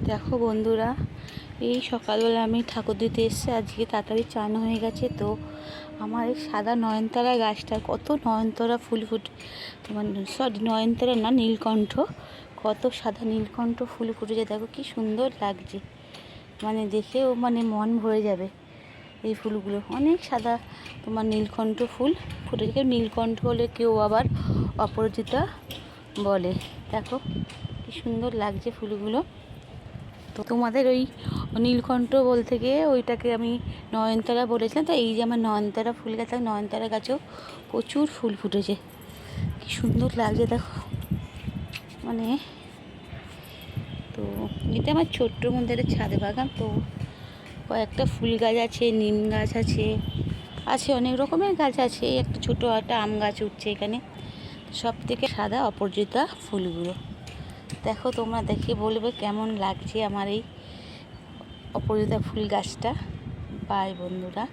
দেখো বন্ধুরা, এই সকালবেলা আমি ঠাকুর দিতে এসেছি। আজকে তাড়াতাড়ি চান হয়ে গেছে। তো আমার এই সাদা নয়নতারা গাছটা কত নয়নতারা ফুল সরি নয়নতারা না, নীলকণ্ঠ, কত সাদা নীলকণ্ঠ ফুল ফুটেছে। দেখো কি সুন্দর লাগছে, দেখেও মন ভরে যাবে। এই ফুলগুলো অনেক সাদা নীলকণ্ঠ ফুল ফুটেছে। কেউ নীলকণ্ঠ বলে, কেউ আবার অপরাজিতা বলে। দেখো কি সুন্দর লাগছে ফুলগুলো। তো তোমাদের ওই নীলকণ্ঠ বলতে গিয়ে ওইটাকে আমি নয়নতারা বলেছিলাম। তো এই যে আমার নয়নতারা ফুল গাছ, নয়নতারা গাছেও প্রচুর ফুল ফুটেছে। কি সুন্দর লাগছে দেখো। তো এটা আমার ছোট্টর মধ্যে একটা ছাদে বাগান। তো কয়েকটা ফুল গাছ আছে, নিম গাছ আছে অনেক রকমের গাছ আছে। এই একটা ছোটো একটা আম গাছ উঠছে এখানে। সব থেকে সাদা অপরাজিতা ফুলগুলো দেখো। তোমরা দেখে বলবে কেমন লাগছে আমার এই অপরাজিতা ফুল গাছটা। বাই বন্ধুরা।